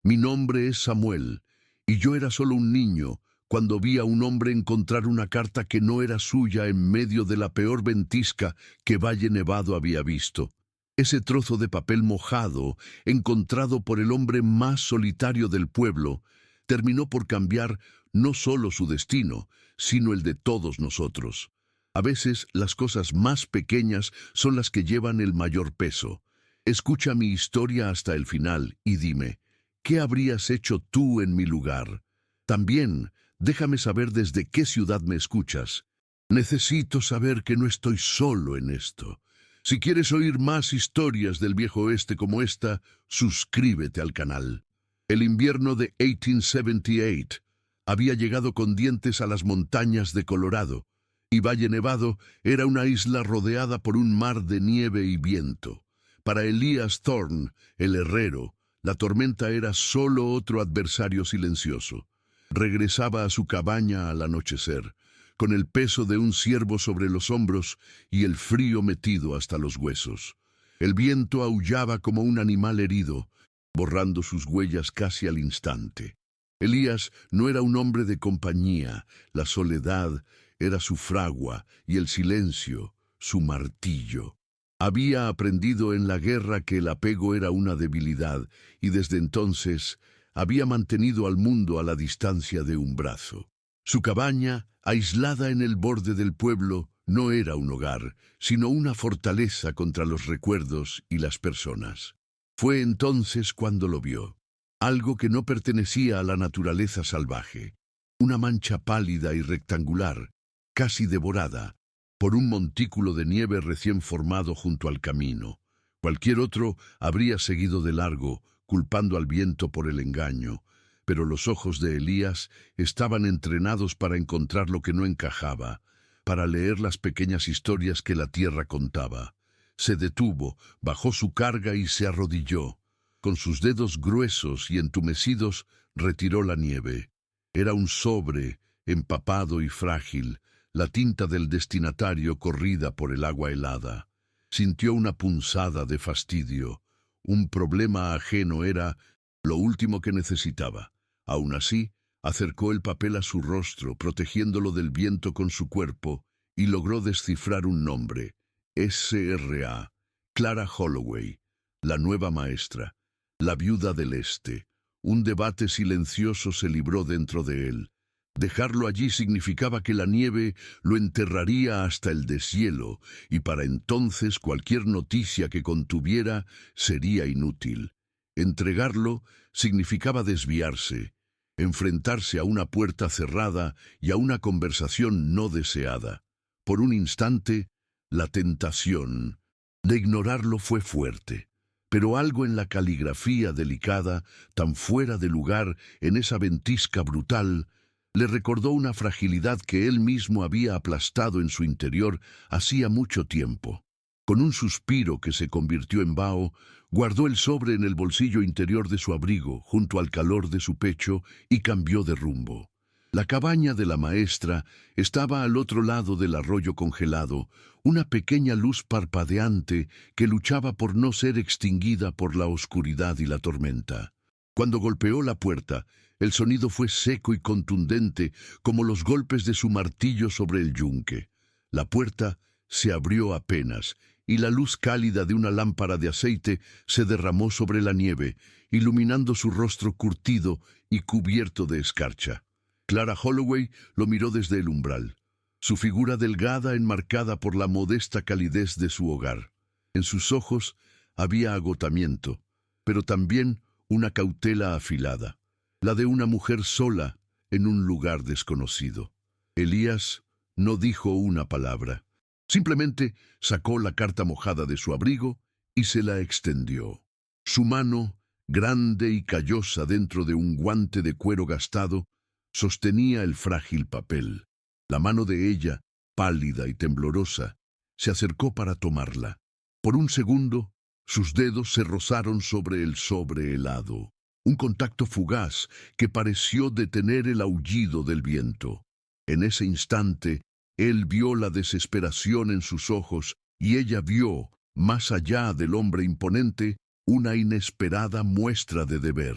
Mi nombre es Samuel, y yo era solo un niño cuando vi a un hombre encontrar una carta que no era suya en medio de la peor ventisca que Valle Nevado había visto. Ese trozo de papel mojado, encontrado por el hombre más solitario del pueblo, terminó por cambiar no solo su destino, sino el de todos nosotros. A veces las cosas más pequeñas son las que llevan el mayor peso. Escucha mi historia hasta el final y dime, ¿qué habrías hecho tú en mi lugar? También, déjame saber desde qué ciudad me escuchas. Necesito saber que no estoy solo en esto. Si quieres oír más historias del viejo oeste como esta, suscríbete al canal. El invierno de 1878 había llegado con dientes a las montañas de Colorado, y Valle Nevado era una isla rodeada por un mar de nieve y viento. Para Elias Thorne, el herrero, la tormenta era solo otro adversario silencioso. Regresaba a su cabaña al anochecer, con el peso de un ciervo sobre los hombros y el frío metido hasta los huesos. El viento aullaba como un animal herido, borrando sus huellas casi al instante. Elías no era un hombre de compañía, la soledad era su fragua y el silencio su martillo. Había aprendido en la guerra que el apego era una debilidad y desde entonces había mantenido al mundo a la distancia de un brazo. Su cabaña, aislada en el borde del pueblo, no era un hogar, sino una fortaleza contra los recuerdos y las personas. Fue entonces cuando lo vio. Algo que no pertenecía a la naturaleza salvaje. Una mancha pálida y rectangular, casi devorada, por un montículo de nieve recién formado junto al camino. Cualquier otro habría seguido de largo, culpando al viento por el engaño, pero los ojos de Elías estaban entrenados para encontrar lo que no encajaba, para leer las pequeñas historias que la tierra contaba. Se detuvo, bajó su carga y se arrodilló. Con sus dedos gruesos y entumecidos retiró la nieve. Era un sobre, empapado y frágil, la tinta del destinatario corrida por el agua helada. Sintió una punzada de fastidio. Un problema ajeno era lo último que necesitaba. Aún así, acercó el papel a su rostro, protegiéndolo del viento con su cuerpo, y logró descifrar un nombre. S.R.A. Clara Holloway, la nueva maestra, la viuda del Este. Un debate silencioso se libró dentro de él. Dejarlo allí significaba que la nieve lo enterraría hasta el deshielo, y para entonces cualquier noticia que contuviera sería inútil. Entregarlo significaba desviarse, enfrentarse a una puerta cerrada y a una conversación no deseada. Por un instante, la tentación de ignorarlo fue fuerte, pero algo en la caligrafía delicada, tan fuera de lugar en esa ventisca brutal, le recordó una fragilidad que él mismo había aplastado en su interior hacía mucho tiempo. Con un suspiro que se convirtió en vaho, guardó el sobre en el bolsillo interior de su abrigo, junto al calor de su pecho, y cambió de rumbo. La cabaña de la maestra estaba al otro lado del arroyo congelado, una pequeña luz parpadeante que luchaba por no ser extinguida por la oscuridad y la tormenta. Cuando golpeó la puerta, el sonido fue seco y contundente, como los golpes de su martillo sobre el yunque. La puerta se abrió apenas, y la luz cálida de una lámpara de aceite se derramó sobre la nieve, iluminando su rostro curtido y cubierto de escarcha. Clara Holloway lo miró desde el umbral, su figura delgada enmarcada por la modesta calidez de su hogar. En sus ojos había agotamiento, pero también una cautela afilada, la de una mujer sola en un lugar desconocido. Elías no dijo una palabra. Simplemente sacó la carta mojada de su abrigo y se la extendió. Su mano, grande y callosa dentro de un guante de cuero gastado, sostenía el frágil papel. La mano de ella, pálida y temblorosa, se acercó para tomarla. Por un segundo, sus dedos se rozaron sobre el sobre helado. Un contacto fugaz que pareció detener el aullido del viento. En ese instante, él vio la desesperación en sus ojos y ella vio, más allá del hombre imponente, una inesperada muestra de deber.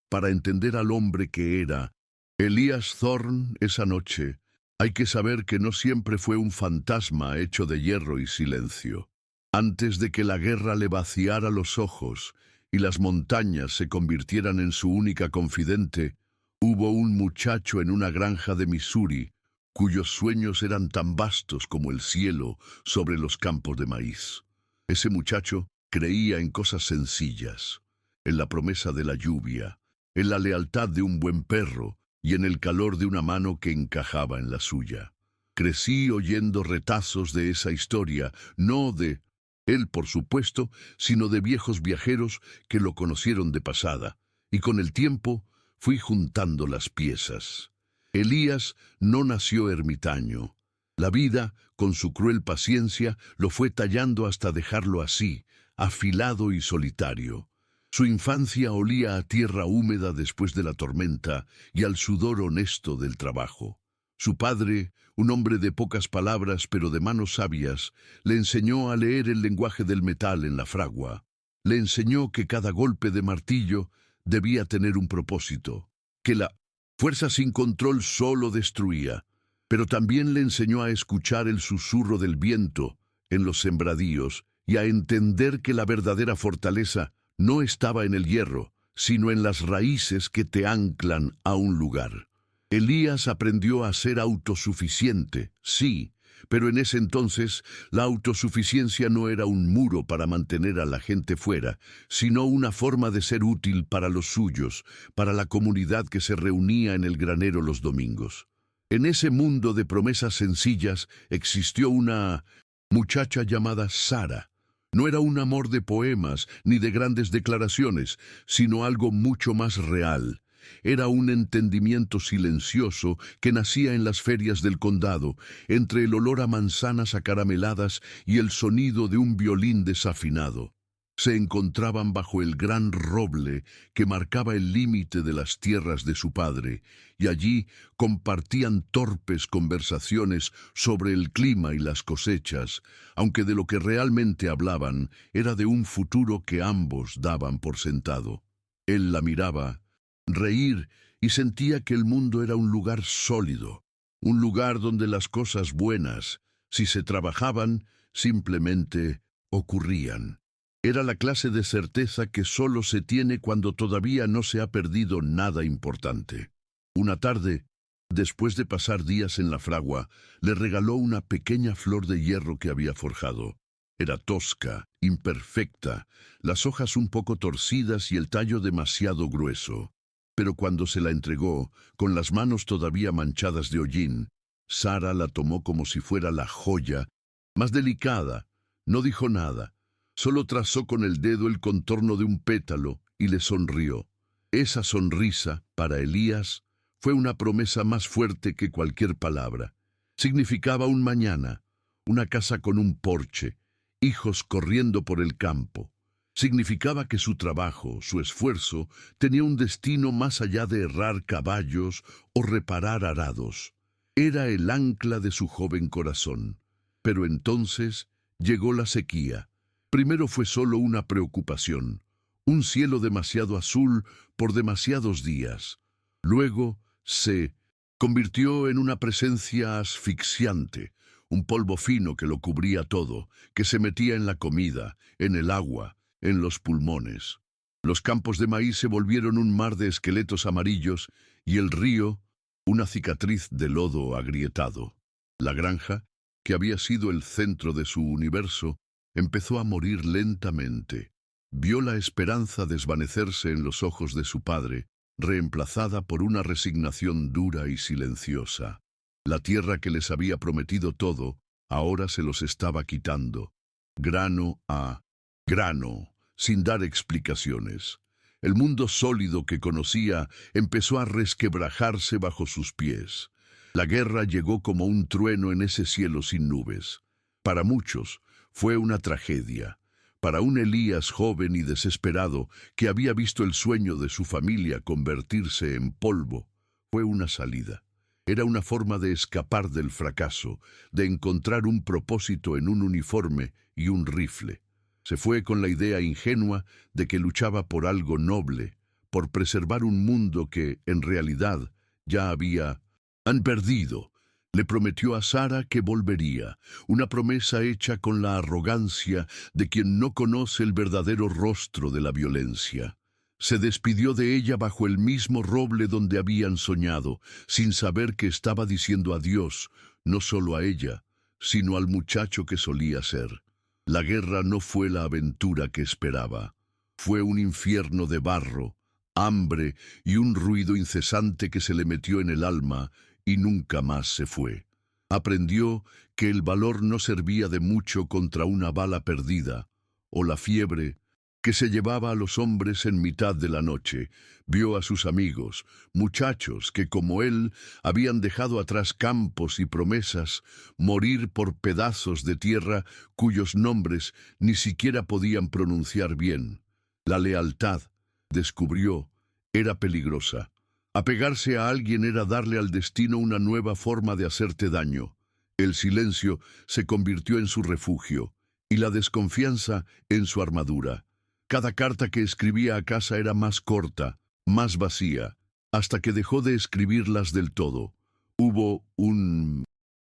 para entender al hombre que era Elías Thorne esa noche, hay que saber que no siempre fue un fantasma hecho de hierro y silencio. Antes de que la guerra le vaciara los ojos y las montañas se convirtieran en su única confidente, hubo un muchacho en una granja de Missouri cuyos sueños eran tan vastos como el cielo sobre los campos de maíz. Ese muchacho creía en cosas sencillas, en la promesa de la lluvia, en la lealtad de un buen perro y en el calor de una mano que encajaba en la suya. Crecí oyendo retazos de esa historia, no de él, por supuesto, sino de viejos viajeros que lo conocieron de pasada, y con el tiempo fui juntando las piezas. Elías no nació ermitaño. La vida, con su cruel paciencia, lo fue tallando hasta dejarlo así, afilado y solitario. Su infancia olía a tierra húmeda después de la tormenta y al sudor honesto del trabajo. Su padre, un hombre de pocas palabras pero de manos sabias, le enseñó a leer el lenguaje del metal en la fragua. Le enseñó que cada golpe de martillo debía tener un propósito, que la fuerza sin control solo destruía, pero también le enseñó a escuchar el susurro del viento en los sembradíos y a entender que la verdadera fortaleza no estaba en el hierro, sino en las raíces que te anclan a un lugar. Elías aprendió a ser autosuficiente, sí, pero en ese entonces la autosuficiencia no era un muro para mantener a la gente fuera, sino una forma de ser útil para los suyos, para la comunidad que se reunía en el granero los domingos. En ese mundo de promesas sencillas existió una muchacha llamada Sara. No era un amor de poemas ni de grandes declaraciones, sino algo mucho más real. Era un entendimiento silencioso que nacía en las ferias del condado, entre el olor a manzanas acarameladas y el sonido de un violín desafinado. Se encontraban bajo el gran roble que marcaba el límite de las tierras de su padre, y allí compartían torpes conversaciones sobre el clima y las cosechas, aunque de lo que realmente hablaban era de un futuro que ambos daban por sentado. Él la miraba, reír, y sentía que el mundo era un lugar sólido, un lugar donde las cosas buenas, si se trabajaban, simplemente ocurrían. Era la clase de certeza que solo se tiene cuando todavía no se ha perdido nada importante. Una tarde, después de pasar días en la fragua, le regaló una pequeña flor de hierro que había forjado. Era tosca, imperfecta, las hojas un poco torcidas y el tallo demasiado grueso. Pero cuando se la entregó, con las manos todavía manchadas de hollín, Sara la tomó como si fuera la joya más delicada. No dijo nada. Solo trazó con el dedo el contorno de un pétalo y le sonrió. Esa sonrisa, para Elías, fue una promesa más fuerte que cualquier palabra. Significaba un mañana, una casa con un porche, hijos corriendo por el campo. Significaba que su trabajo, su esfuerzo, tenía un destino más allá de herrar caballos o reparar arados. Era el ancla de su joven corazón. Pero entonces llegó la sequía. Primero fue solo una preocupación, un cielo demasiado azul por demasiados días. Luego se convirtió en una presencia asfixiante, un polvo fino que lo cubría todo, que se metía en la comida, en el agua, en los pulmones. Los campos de maíz se volvieron un mar de esqueletos amarillos y el río una cicatriz de lodo agrietado. La granja, que había sido el centro de su universo, empezó a morir lentamente. Vio la esperanza desvanecerse en los ojos de su padre, reemplazada por una resignación dura y silenciosa. La tierra que les había prometido todo, ahora se los estaba quitando, grano a grano, sin dar explicaciones. El mundo sólido que conocía empezó a resquebrajarse bajo sus pies. La guerra llegó como un trueno en ese cielo sin nubes. Para muchos fue una tragedia. Para un Elías joven y desesperado que había visto el sueño de su familia convertirse en polvo, fue una salida. Era una forma de escapar del fracaso, de encontrar un propósito en un uniforme y un rifle. Se fue con la idea ingenua de que luchaba por algo noble, por preservar un mundo que, en realidad, ya han perdido. Le prometió a Sara que volvería, una promesa hecha con la arrogancia de quien no conoce el verdadero rostro de la violencia. Se despidió de ella bajo el mismo roble donde habían soñado, sin saber que estaba diciendo adiós, no solo a ella, sino al muchacho que solía ser. La guerra no fue la aventura que esperaba. Fue un infierno de barro, hambre y un ruido incesante que se le metió en el alma y nunca más se fue. Aprendió que el valor no servía de mucho contra una bala perdida, o la fiebre que se llevaba a los hombres en mitad de la noche. Vio a sus amigos, muchachos que como él habían dejado atrás campos y promesas, morir por pedazos de tierra cuyos nombres ni siquiera podían pronunciar bien. La lealtad, descubrió, era peligrosa. Apegarse a alguien era darle al destino una nueva forma de hacerte daño. El silencio se convirtió en su refugio y la desconfianza en su armadura. Cada carta que escribía a casa era más corta, más vacía, hasta que dejó de escribirlas del todo. Hubo un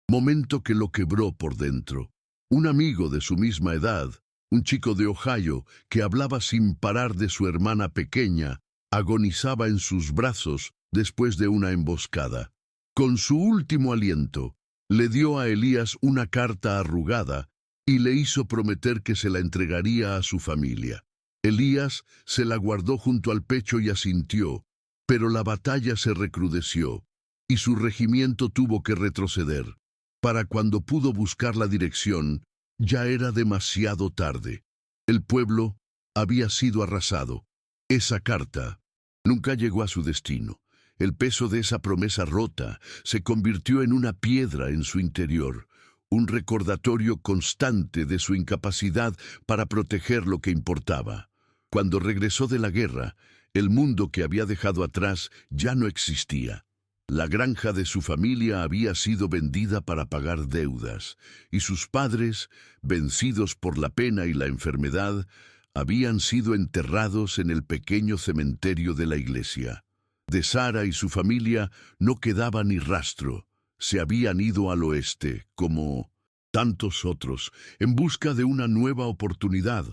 momento que lo quebró por dentro. Un amigo de su misma edad, un chico de Ohio que hablaba sin parar de su hermana pequeña, agonizaba en sus brazos después de una emboscada. Con su último aliento, le dio a Elías una carta arrugada y le hizo prometer que se la entregaría a su familia. Elías se la guardó junto al pecho y asintió, pero la batalla se recrudeció y su regimiento tuvo que retroceder. Para cuando pudo buscar la dirección, ya era demasiado tarde. El pueblo había sido arrasado. Esa carta nunca llegó a su destino. El peso de esa promesa rota se convirtió en una piedra en su interior, un recordatorio constante de su incapacidad para proteger lo que importaba. Cuando regresó de la guerra, el mundo que había dejado atrás ya no existía. La granja de su familia había sido vendida para pagar deudas, y sus padres, vencidos por la pena y la enfermedad, habían sido enterrados en el pequeño cementerio de la iglesia. De Sara y su familia no quedaba ni rastro. Se habían ido al oeste, como tantos otros, en busca de una nueva oportunidad,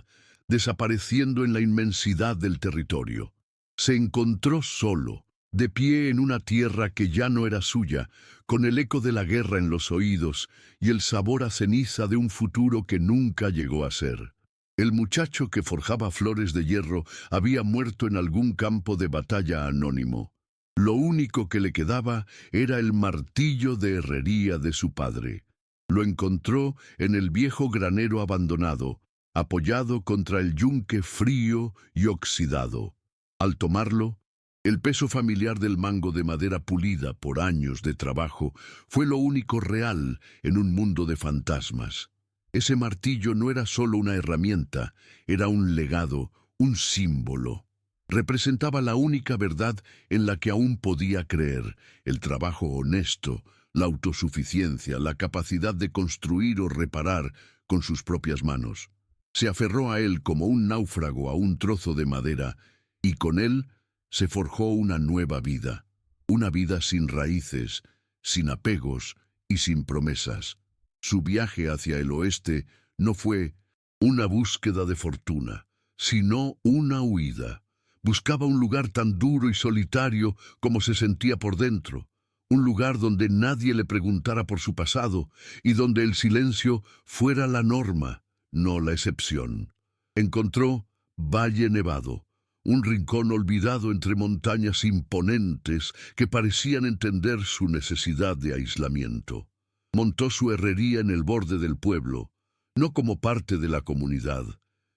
desapareciendo en la inmensidad del territorio. Se encontró solo, de pie en una tierra que ya no era suya, con el eco de la guerra en los oídos y el sabor a ceniza de un futuro que nunca llegó a ser. El muchacho que forjaba flores de hierro había muerto en algún campo de batalla anónimo. Lo único que le quedaba era el martillo de herrería de su padre. Lo encontró en el viejo granero abandonado, apoyado contra el yunque frío y oxidado. Al tomarlo, el peso familiar del mango de madera pulida por años de trabajo fue lo único real en un mundo de fantasmas. Ese martillo no era solo una herramienta, era un legado, un símbolo. Representaba la única verdad en la que aún podía creer: el trabajo honesto, la autosuficiencia, la capacidad de construir o reparar con sus propias manos. Se aferró a él como un náufrago a un trozo de madera, y con él se forjó una nueva vida, una vida sin raíces, sin apegos y sin promesas. Su viaje hacia el oeste no fue una búsqueda de fortuna, sino una huida. Buscaba un lugar tan duro y solitario como se sentía por dentro, un lugar donde nadie le preguntara por su pasado y donde el silencio fuera la norma, no la excepción. Encontró Valle Nevado, un rincón olvidado entre montañas imponentes que parecían entender su necesidad de aislamiento. Montó su herrería en el borde del pueblo, no como parte de la comunidad,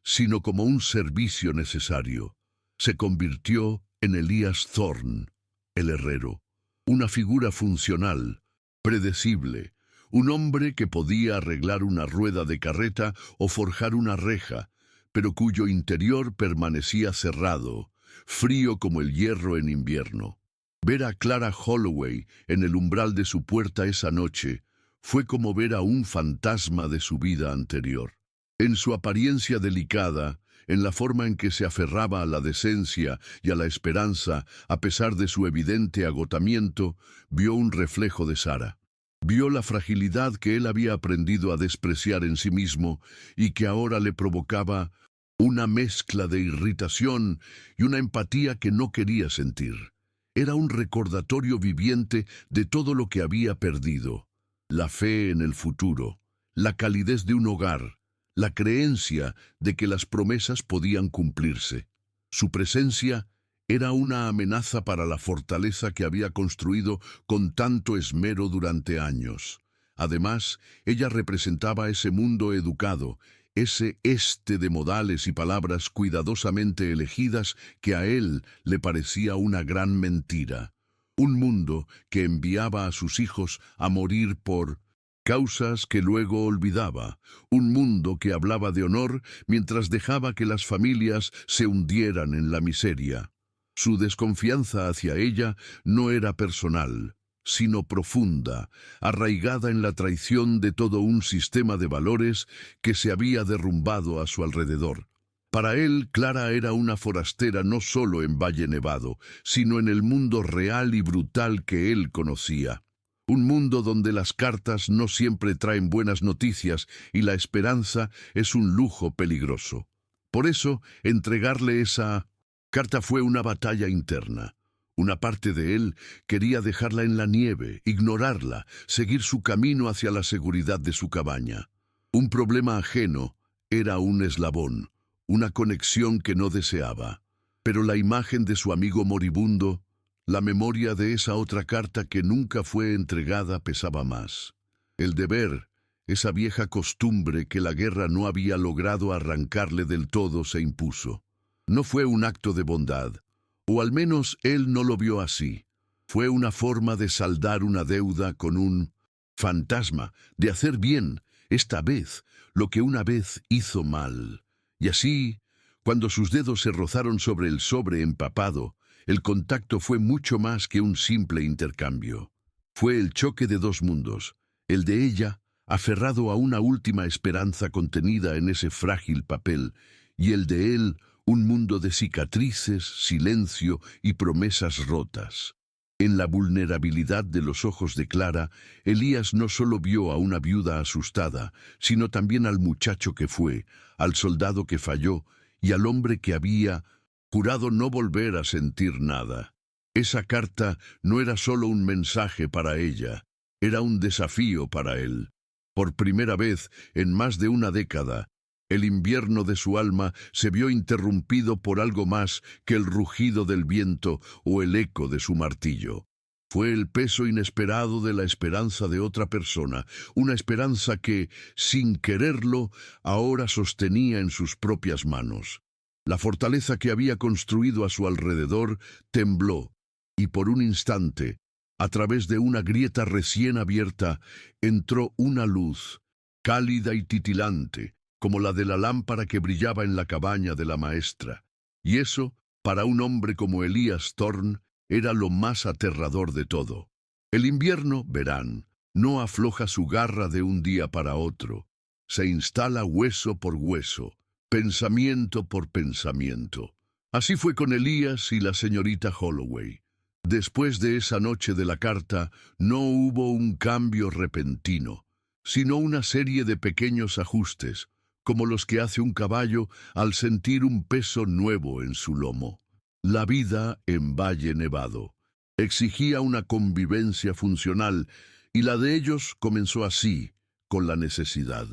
sino como un servicio necesario. Se convirtió en Elías Thorne, el herrero, una figura funcional, predecible, un hombre que podía arreglar una rueda de carreta o forjar una reja, pero cuyo interior permanecía cerrado, frío como el hierro en invierno. Ver a Clara Holloway en el umbral de su puerta esa noche fue como ver a un fantasma de su vida anterior. En su apariencia delicada, en la forma en que se aferraba a la decencia y a la esperanza, a pesar de su evidente agotamiento, vio un reflejo de Sara. Vio la fragilidad que él había aprendido a despreciar en sí mismo y que ahora le provocaba una mezcla de irritación y una empatía que no quería sentir. Era un recordatorio viviente de todo lo que había perdido: la fe en el futuro, la calidez de un hogar, la creencia de que las promesas podían cumplirse. Su presencia era una amenaza para la fortaleza que había construido con tanto esmero durante años. Además, ella representaba ese mundo educado, ese de modales y palabras cuidadosamente elegidas que a él le parecía una gran mentira. Un mundo que enviaba a sus hijos a morir por causas que luego olvidaba. Un mundo que hablaba de honor mientras dejaba que las familias se hundieran en la miseria. Su desconfianza hacia ella no era personal, sino profunda, arraigada en la traición de todo un sistema de valores que se había derrumbado a su alrededor. Para él, Clara era una forastera no solo en Valle Nevado, sino en el mundo real y brutal que él conocía. Un mundo donde las cartas no siempre traen buenas noticias y la esperanza es un lujo peligroso. Por eso, entregarle esa carta fue una batalla interna. Una parte de él quería dejarla en la nieve, ignorarla, seguir su camino hacia la seguridad de su cabaña. Un problema ajeno era un eslabón, una conexión que no deseaba. Pero la imagen de su amigo moribundo, la memoria de esa otra carta que nunca fue entregada, pesaba más. El deber, esa vieja costumbre que la guerra no había logrado arrancarle del todo, se impuso. No fue un acto de bondad, o al menos él no lo vio así. Fue una forma de saldar una deuda con un fantasma, de hacer bien, esta vez, lo que una vez hizo mal. Y así, cuando sus dedos se rozaron sobre el sobre empapado, el contacto fue mucho más que un simple intercambio. Fue el choque de dos mundos, el de ella, aferrado a una última esperanza contenida en ese frágil papel, y el de él, un mundo de cicatrices, silencio y promesas rotas. En la vulnerabilidad de los ojos de Clara, Elías no solo vio a una viuda asustada, sino también al muchacho que fue, al soldado que falló y al hombre que había jurado no volver a sentir nada. Esa carta no era solo un mensaje para ella, era un desafío para él. Por primera vez en más de una década, el invierno de su alma se vio interrumpido por algo más que el rugido del viento o el eco de su martillo. Fue el peso inesperado de la esperanza de otra persona, una esperanza que, sin quererlo, ahora sostenía en sus propias manos. La fortaleza que había construido a su alrededor tembló, y por un instante, a través de una grieta recién abierta, entró una luz, cálida y titilante, como la de la lámpara que brillaba en la cabaña de la maestra. Y eso, para un hombre como Elías Thorne, era lo más aterrador de todo. El invierno, verán, no afloja su garra de un día para otro. Se instala hueso por hueso, pensamiento por pensamiento. Así fue con Elías y la señorita Holloway. Después de esa noche de la carta, no hubo un cambio repentino, sino una serie de pequeños ajustes, como los que hace un caballo al sentir un peso nuevo en su lomo. La vida en Valle Nevado exigía una convivencia funcional, y la de ellos comenzó así, con la necesidad.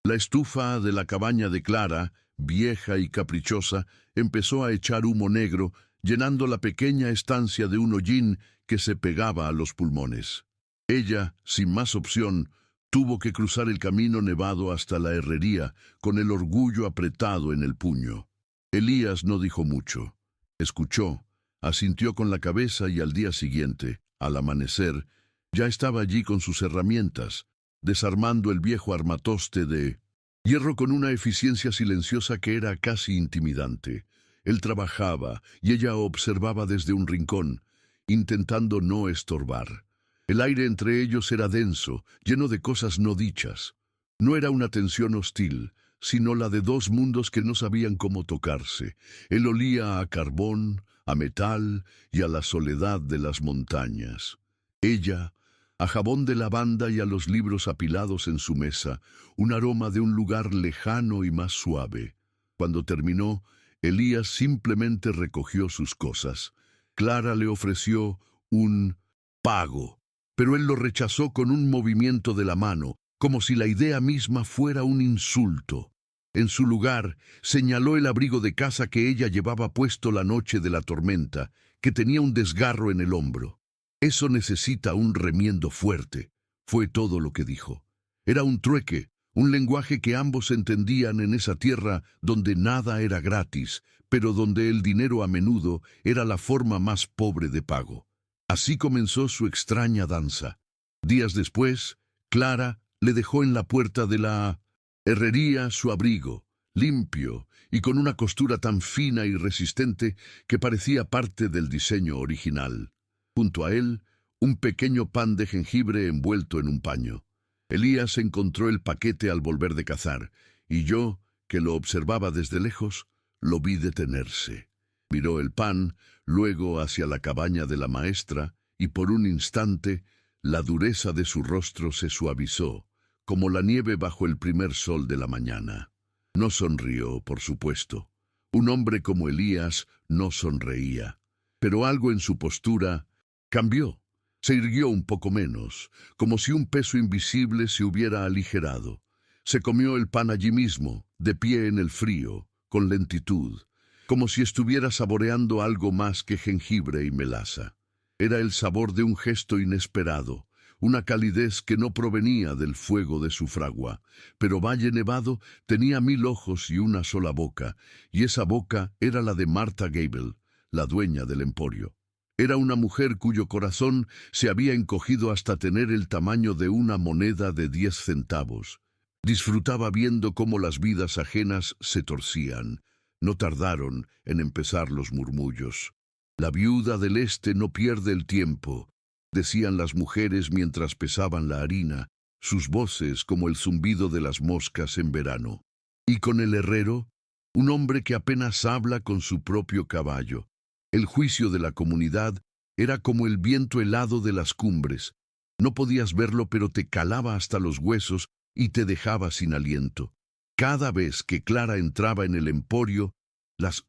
La estufa de la cabaña de Clara, vieja y caprichosa, empezó a echar humo negro, llenando la pequeña estancia de un hollín que se pegaba a los pulmones. Ella, sin más opción, tuvo que cruzar el camino nevado hasta la herrería, con el orgullo apretado en el puño. Elías no dijo mucho. Escuchó, asintió con la cabeza y al día siguiente, al amanecer, ya estaba allí con sus herramientas, desarmando el viejo armatoste de hierro con una eficiencia silenciosa que era casi intimidante. Él trabajaba y ella observaba desde un rincón, intentando no estorbar. El aire entre ellos era denso, lleno de cosas no dichas. No era una tensión hostil, sino la de dos mundos que no sabían cómo tocarse. Él olía a carbón, a metal y a la soledad de las montañas. Ella, a jabón de lavanda y a los libros apilados en su mesa, un aroma de un lugar lejano y más suave. Cuando terminó, Elías simplemente recogió sus cosas. Clara le ofreció un pago, pero él lo rechazó con un movimiento de la mano, como si la idea misma fuera un insulto. En su lugar, señaló el abrigo de casa que ella llevaba puesto la noche de la tormenta, que tenía un desgarro en el hombro. Eso necesita un remiendo fuerte, fue todo lo que dijo. Era un trueque, un lenguaje que ambos entendían en esa tierra donde nada era gratis, pero donde el dinero a menudo era la forma más pobre de pago. Así comenzó su extraña danza. Días después, Clara le dejó en la puerta de la herrería su abrigo, limpio y con una costura tan fina y resistente que parecía parte del diseño original. Junto a él, un pequeño pan de jengibre envuelto en un paño. Elías encontró el paquete al volver de cazar, y yo, que lo observaba desde lejos, lo vi detenerse. Miró el pan, luego hacia la cabaña de la maestra, y por un instante la dureza de su rostro se suavizó, como la nieve bajo el primer sol de la mañana. No sonrió, por supuesto. Un hombre como Elías no sonreía, pero algo en su postura cambió. Se irguió un poco menos, como si un peso invisible se hubiera aligerado. Se comió el pan allí mismo, de pie en el frío, con lentitud, como si estuviera saboreando algo más que jengibre y melaza. Era el sabor de un gesto inesperado, una calidez que no provenía del fuego de su fragua, pero Valle Nevado tenía 1000 ojos y una sola boca, y esa boca era la de Martha Gable, la dueña del emporio. Era una mujer cuyo corazón se había encogido hasta tener el tamaño de una moneda de 10 centavos. Disfrutaba viendo cómo las vidas ajenas se torcían. No tardaron en empezar los murmullos. La viuda del este no pierde el tiempo, decían las mujeres mientras pesaban la harina, sus voces como el zumbido de las moscas en verano. Y con el herrero, un hombre que apenas habla con su propio caballo. El juicio de la comunidad era como el viento helado de las cumbres. No podías verlo, pero te calaba hasta los huesos y te dejaba sin aliento. Cada vez que Clara entraba en el emporio, las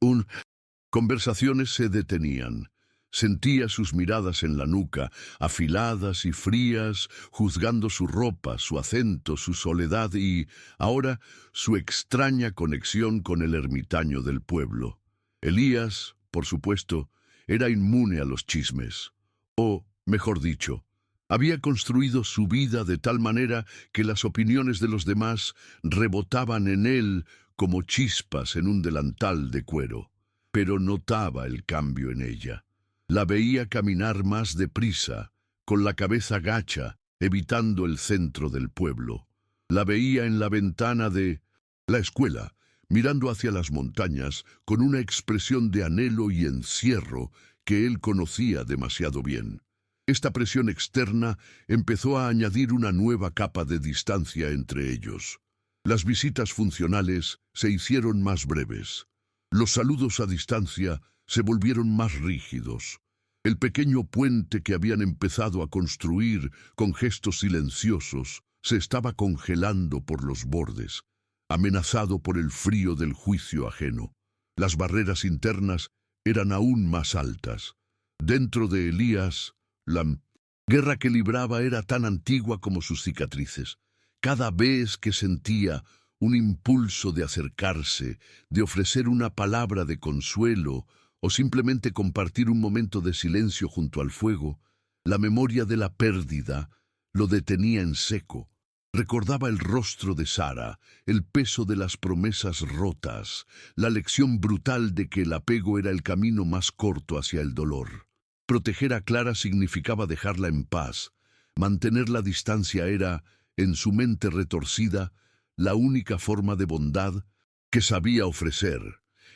conversaciones se detenían. Sentía sus miradas en la nuca, afiladas y frías, juzgando su ropa, su acento, su soledad y, ahora, su extraña conexión con el ermitaño del pueblo. Elías, por supuesto, era inmune a los chismes. O, mejor dicho, había construido su vida de tal manera que las opiniones de los demás rebotaban en él como chispas en un delantal de cuero. Pero notaba el cambio en ella. La veía caminar más deprisa, con la cabeza gacha, evitando el centro del pueblo. La veía en la ventana de la escuela, mirando hacia las montañas con una expresión de anhelo y encierro que él conocía demasiado bien. Esta presión externa empezó a añadir una nueva capa de distancia entre ellos. Las visitas funcionales se hicieron más breves. Los saludos a distancia se volvieron más rígidos. El pequeño puente que habían empezado a construir con gestos silenciosos se estaba congelando por los bordes, amenazado por el frío del juicio ajeno. Las barreras internas eran aún más altas. Dentro de Elías, la guerra que libraba era tan antigua como sus cicatrices. Cada vez que sentía un impulso de acercarse, de ofrecer una palabra de consuelo o simplemente compartir un momento de silencio junto al fuego, la memoria de la pérdida lo detenía en seco. Recordaba el rostro de Sara, el peso de las promesas rotas, la lección brutal de que el apego era el camino más corto hacia el dolor. Proteger a Clara significaba dejarla en paz. Mantener la distancia era, en su mente retorcida, la única forma de bondad que sabía ofrecer.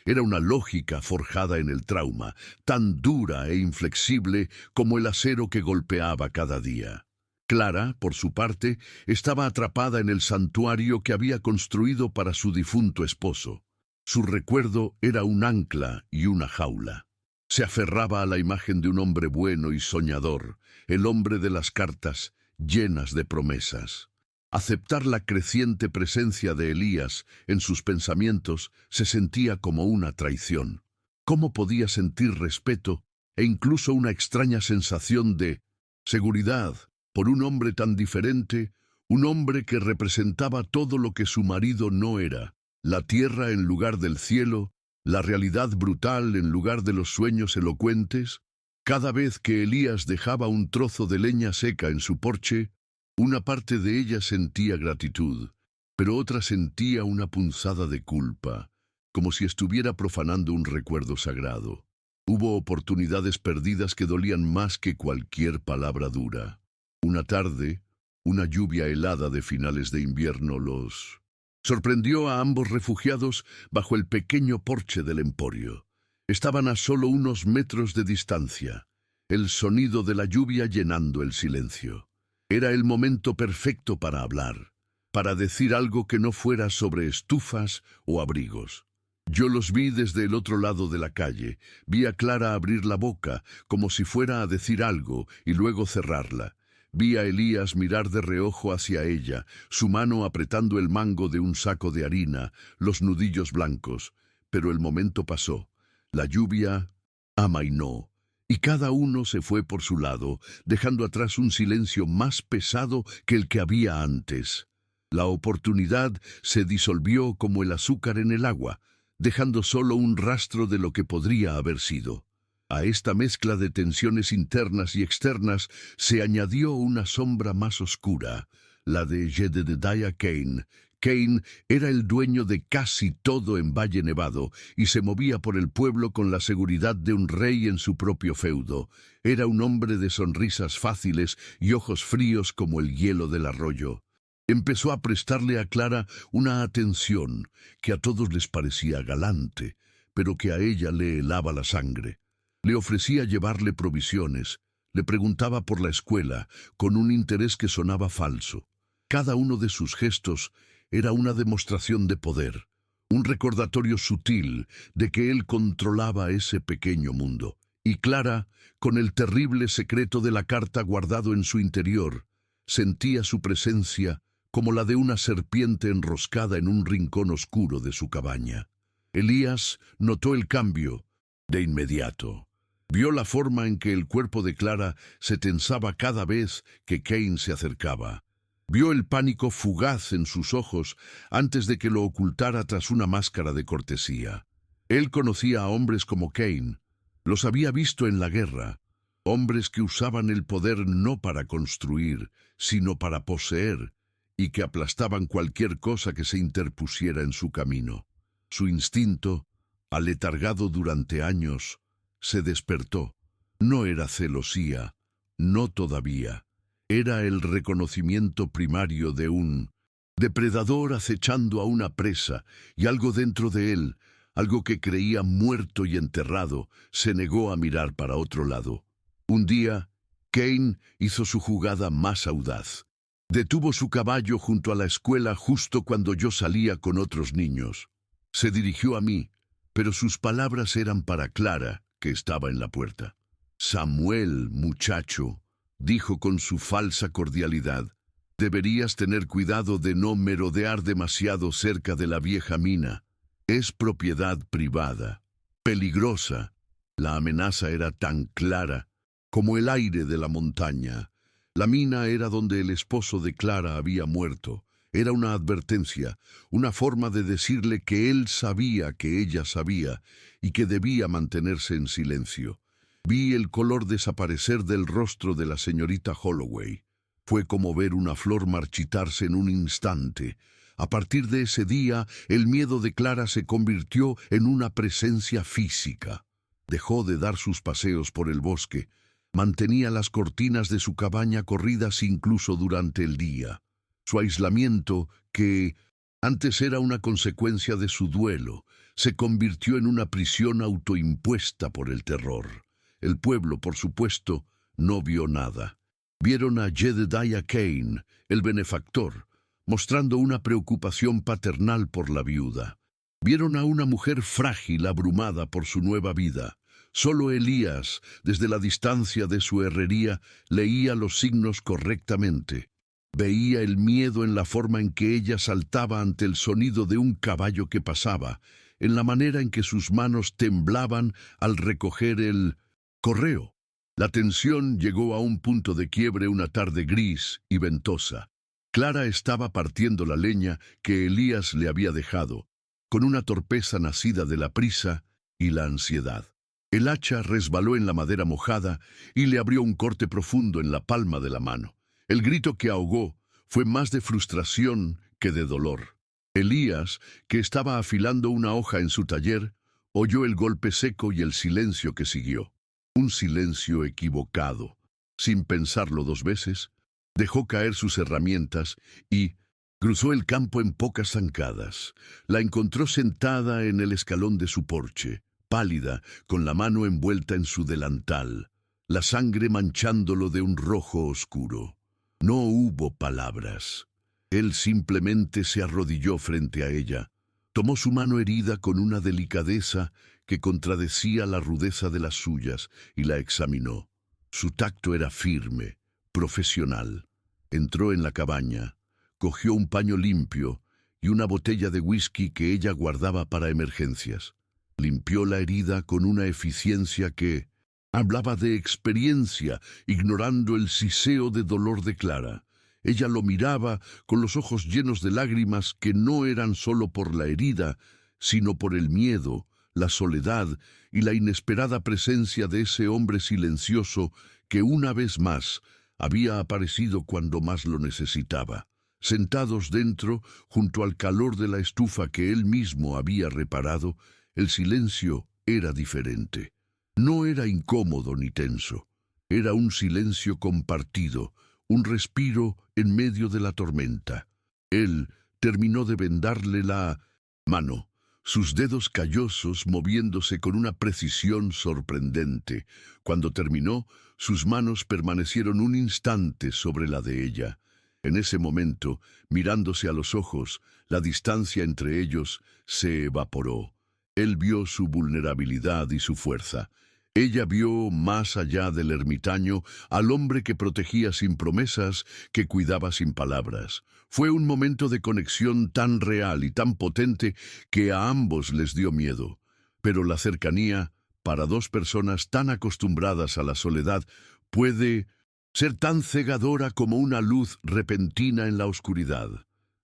Era una lógica forjada en el trauma, tan dura e inflexible como el acero que golpeaba cada día. Clara, por su parte, estaba atrapada en el santuario que había construido para su difunto esposo. Su recuerdo era un ancla y una jaula. Se aferraba a la imagen de un hombre bueno y soñador, el hombre de las cartas, llenas de promesas. Aceptar la creciente presencia de Elías en sus pensamientos se sentía como una traición. ¿Cómo podía sentir respeto e incluso una extraña sensación de seguridad por un hombre tan diferente, un hombre que representaba todo lo que su marido no era, la tierra en lugar del cielo, la realidad brutal en lugar de los sueños elocuentes? Cada vez que Elías dejaba un trozo de leña seca en su porche, una parte de ella sentía gratitud, pero otra sentía una punzada de culpa, como si estuviera profanando un recuerdo sagrado. Hubo oportunidades perdidas que dolían más que cualquier palabra dura. Una tarde, una lluvia helada de finales de invierno los sorprendió a ambos refugiados bajo el pequeño porche del emporio. Estaban a solo unos metros de distancia, el sonido de la lluvia llenando el silencio. Era el momento perfecto para hablar, para decir algo que no fuera sobre estufas o abrigos. Yo los vi desde el otro lado de la calle. Vi a Clara abrir la boca, como si fuera a decir algo, y luego cerrarla. Vi a Elías mirar de reojo hacia ella, su mano apretando el mango de un saco de harina, los nudillos blancos. Pero el momento pasó. La lluvia amainó, y cada uno se fue por su lado, dejando atrás un silencio más pesado que el que había antes. La oportunidad se disolvió como el azúcar en el agua, dejando solo un rastro de lo que podría haber sido. A esta mezcla de tensiones internas y externas se añadió una sombra más oscura, la de Jedediah Kane. Kane era el dueño de casi todo en Valle Nevado y se movía por el pueblo con la seguridad de un rey en su propio feudo. Era un hombre de sonrisas fáciles y ojos fríos como el hielo del arroyo. Empezó a prestarle a Clara una atención que a todos les parecía galante, pero que a ella le helaba la sangre. Le ofrecía llevarle provisiones, le preguntaba por la escuela, con un interés que sonaba falso. Cada uno de sus gestos era una demostración de poder, un recordatorio sutil de que él controlaba ese pequeño mundo. Y Clara, con el terrible secreto de la carta guardado en su interior, sentía su presencia como la de una serpiente enroscada en un rincón oscuro de su cabaña. Elías notó el cambio de inmediato. Vio la forma en que el cuerpo de Clara se tensaba cada vez que Kane se acercaba. Vio el pánico fugaz en sus ojos antes de que lo ocultara tras una máscara de cortesía. Él conocía a hombres como Kane. Los había visto en la guerra. Hombres que usaban el poder no para construir, sino para poseer, y que aplastaban cualquier cosa que se interpusiera en su camino. Su instinto, aletargado durante años, se despertó. No era celosía, no todavía. Era el reconocimiento primario de un depredador acechando a una presa, y algo dentro de él, algo que creía muerto y enterrado, se negó a mirar para otro lado. Un día, Kane hizo su jugada más audaz. Detuvo su caballo junto a la escuela justo cuando yo salía con otros niños. Se dirigió a mí, pero sus palabras eran para Clara, que estaba en la puerta. «Samuel, muchacho», dijo con su falsa cordialidad, «deberías tener cuidado de no merodear demasiado cerca de la vieja mina. Es propiedad privada, peligrosa». La amenaza era tan clara como el aire de la montaña. La mina era donde el esposo de Clara había muerto. Era una advertencia, una forma de decirle que él sabía que ella sabía y que debía mantenerse en silencio. Vi el color desaparecer del rostro de la señorita Holloway. Fue como ver una flor marchitarse en un instante. A partir de ese día, el miedo de Clara se convirtió en una presencia física. Dejó de dar sus paseos por el bosque. Mantenía las cortinas de su cabaña corridas incluso durante el día. Su aislamiento, que antes era una consecuencia de su duelo, se convirtió en una prisión autoimpuesta por el terror. El pueblo, por supuesto, no vio nada. Vieron a Jedediah Kane, el benefactor, mostrando una preocupación paternal por la viuda. Vieron a una mujer frágil abrumada por su nueva vida. Solo Elías, desde la distancia de su herrería, leía los signos correctamente. Veía el miedo en la forma en que ella saltaba ante el sonido de un caballo que pasaba, en la manera en que sus manos temblaban al recoger el correo. La tensión llegó a un punto de quiebre una tarde gris y ventosa. Clara estaba partiendo la leña que Elías le había dejado, con una torpeza nacida de la prisa y la ansiedad. El hacha resbaló en la madera mojada y le abrió un corte profundo en la palma de la mano. El grito que ahogó fue más de frustración que de dolor. Elías, que estaba afilando una hoja en su taller, oyó el golpe seco y el silencio que siguió. Un silencio equivocado. Sin pensarlo dos veces, dejó caer sus herramientas y cruzó el campo en pocas zancadas. La encontró sentada en el escalón de su porche, pálida, con la mano envuelta en su delantal, la sangre manchándolo de un rojo oscuro. No hubo palabras. Él simplemente se arrodilló frente a ella. Tomó su mano herida con una delicadeza que contradecía la rudeza de las suyas y la examinó. Su tacto era firme, profesional. Entró en la cabaña, cogió un paño limpio y una botella de whisky que ella guardaba para emergencias. Limpió la herida con una eficiencia que hablaba de experiencia, ignorando el siseo de dolor de Clara. Ella lo miraba con los ojos llenos de lágrimas que no eran solo por la herida, sino por el miedo, la soledad y la inesperada presencia de ese hombre silencioso que una vez más había aparecido cuando más lo necesitaba. Sentados dentro, junto al calor de la estufa que él mismo había reparado, el silencio era diferente. No era incómodo ni tenso. Era un silencio compartido, un respiro en medio de la tormenta. Él terminó de vendarle la mano, sus dedos callosos moviéndose con una precisión sorprendente. Cuando terminó, sus manos permanecieron un instante sobre la de ella. En ese momento, mirándose a los ojos, la distancia entre ellos se evaporó. Él vio su vulnerabilidad y su fuerza. Ella vio, más allá del ermitaño, al hombre que protegía sin promesas, que cuidaba sin palabras. Fue un momento de conexión tan real y tan potente que a ambos les dio miedo. Pero la cercanía, para dos personas tan acostumbradas a la soledad, puede ser tan cegadora como una luz repentina en la oscuridad.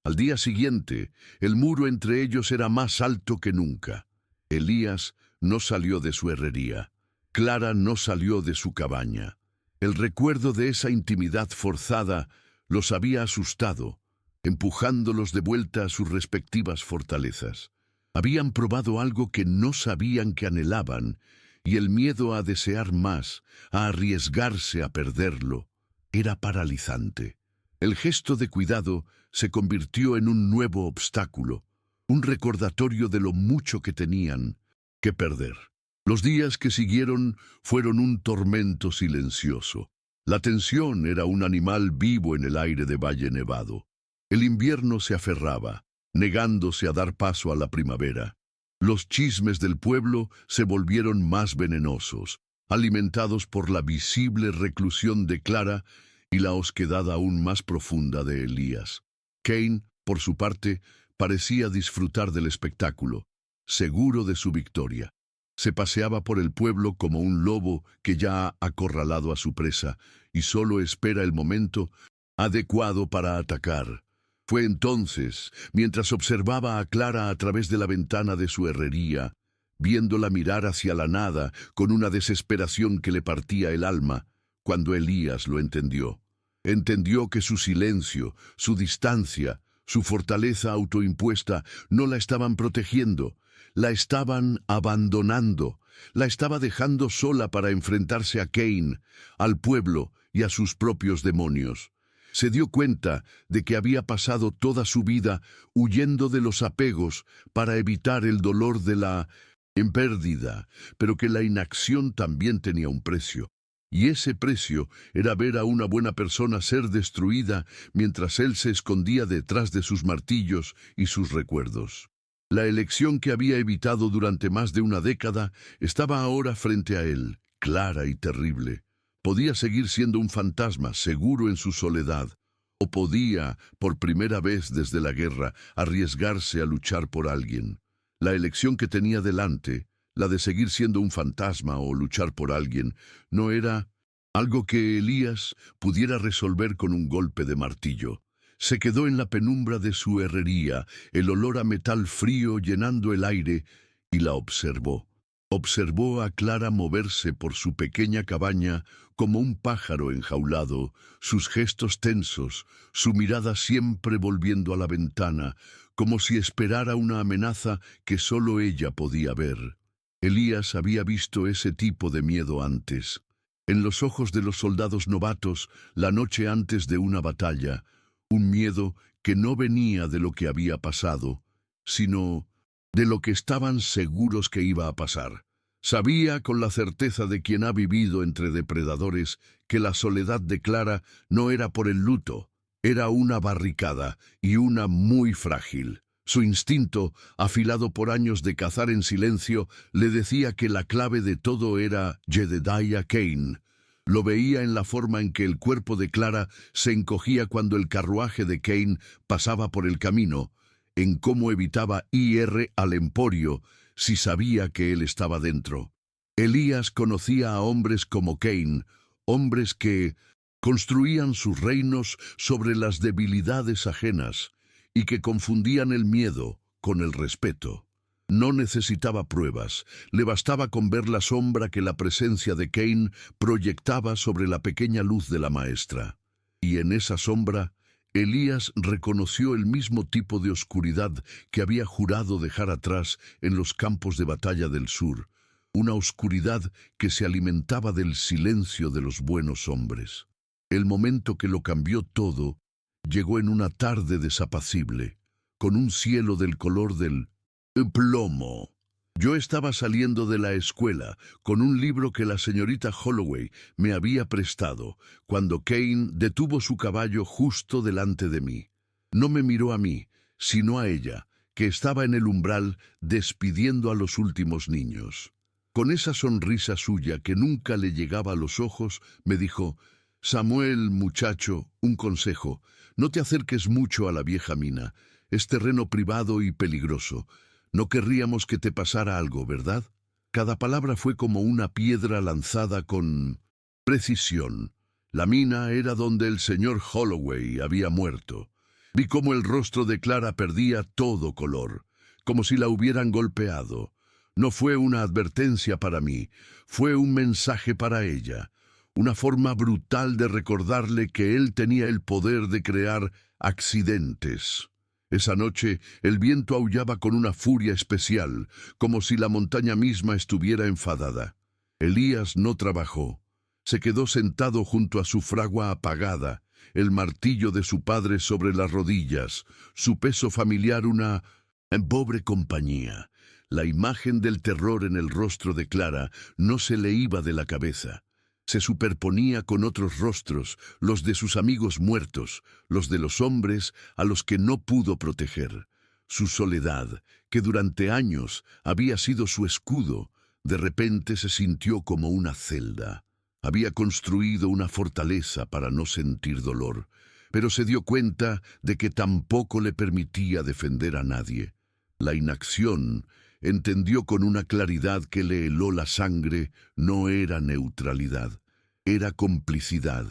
Al día siguiente, el muro entre ellos era más alto que nunca. Elías no salió de su herrería. Clara no salió de su cabaña. El recuerdo de esa intimidad forzada los había asustado, empujándolos de vuelta a sus respectivas fortalezas. Habían probado algo que no sabían que anhelaban, y el miedo a desear más, a arriesgarse a perderlo, era paralizante. El gesto de cuidado se convirtió en un nuevo obstáculo, un recordatorio de lo mucho que tenían que perder. Los días que siguieron fueron un tormento silencioso. La tensión era un animal vivo en el aire de Valle Nevado. El invierno se aferraba, negándose a dar paso a la primavera. Los chismes del pueblo se volvieron más venenosos, alimentados por la visible reclusión de Clara y la osquedad aún más profunda de Elías. Kane, por su parte, parecía disfrutar del espectáculo, seguro de su victoria. Se paseaba por el pueblo como un lobo que ya ha acorralado a su presa y solo espera el momento adecuado para atacar. Fue entonces, mientras observaba a Clara a través de la ventana de su herrería, viéndola mirar hacia la nada con una desesperación que le partía el alma, cuando Elías lo entendió. Entendió que su silencio, su distancia, su fortaleza autoimpuesta no la estaban protegiendo, la estaban abandonando, la estaba dejando sola para enfrentarse a Kane, al pueblo y a sus propios demonios. Se dio cuenta de que había pasado toda su vida huyendo de los apegos para evitar el dolor de la pérdida, pero que la inacción también tenía un precio. Y ese precio era ver a una buena persona ser destruida mientras él se escondía detrás de sus martillos y sus recuerdos. La elección que había evitado durante más de una década estaba ahora frente a él, clara y terrible. Podía seguir siendo un fantasma, seguro en su soledad, o podía, por primera vez desde la guerra, arriesgarse a luchar por alguien. La elección que tenía delante, la de seguir siendo un fantasma o luchar por alguien, no era algo que Elías pudiera resolver con un golpe de martillo. Se quedó en la penumbra de su herrería, el olor a metal frío llenando el aire, y la observó. Observó a Clara moverse por su pequeña cabaña como un pájaro enjaulado, sus gestos tensos, su mirada siempre volviendo a la ventana, como si esperara una amenaza que solo ella podía ver. Elías había visto ese tipo de miedo antes. En los ojos de los soldados novatos, la noche antes de una batalla, un miedo que no venía de lo que había pasado, sino de lo que estaban seguros que iba a pasar. Sabía con la certeza de quien ha vivido entre depredadores que la soledad de Clara no era por el luto, era una barricada y una muy frágil. Su instinto, afilado por años de cazar en silencio, le decía que la clave de todo era Jedediah Kane. Lo veía en la forma en que el cuerpo de Clara se encogía cuando el carruaje de Kane pasaba por el camino, en cómo evitaba ir al emporio si sabía que él estaba dentro. Elías conocía a hombres como Kane, hombres que construían sus reinos sobre las debilidades ajenas y que confundían el miedo con el respeto. No necesitaba pruebas, le bastaba con ver la sombra que la presencia de Kane proyectaba sobre la pequeña luz de la maestra. Y en esa sombra, Elías reconoció el mismo tipo de oscuridad que había jurado dejar atrás en los campos de batalla del sur, una oscuridad que se alimentaba del silencio de los buenos hombres. El momento que lo cambió todo llegó en una tarde desapacible, con un cielo del color del plomo. Yo estaba saliendo de la escuela con un libro que la señorita Holloway me había prestado, cuando Kane detuvo su caballo justo delante de mí. No me miró a mí, sino a ella, que estaba en el umbral despidiendo a los últimos niños. Con esa sonrisa suya que nunca le llegaba a los ojos, me dijo: «Samuel, muchacho, un consejo. No te acerques mucho a la vieja mina. Es terreno privado y peligroso. No querríamos que te pasara algo, ¿verdad?». Cada palabra fue como una piedra lanzada con precisión. La mina era donde el señor Holloway había muerto. Vi cómo el rostro de Clara perdía todo color, como si la hubieran golpeado. No fue una advertencia para mí, fue un mensaje para ella. Una forma brutal de recordarle que él tenía el poder de crear accidentes. Esa noche el viento aullaba con una furia especial, como si la montaña misma estuviera enfadada. Elías no trabajó. Se quedó sentado junto a su fragua apagada, el martillo de su padre sobre las rodillas, su peso familiar una pobre compañía. La imagen del terror en el rostro de Clara no se le iba de la cabeza. Se superponía con otros rostros, los de sus amigos muertos, los de los hombres a los que no pudo proteger. Su soledad, que durante años había sido su escudo, de repente se sintió como una celda. Había construido una fortaleza para no sentir dolor, pero se dio cuenta de que tampoco le permitía defender a nadie. La inacción, entendió con una claridad que le heló la sangre, no era neutralidad, era complicidad.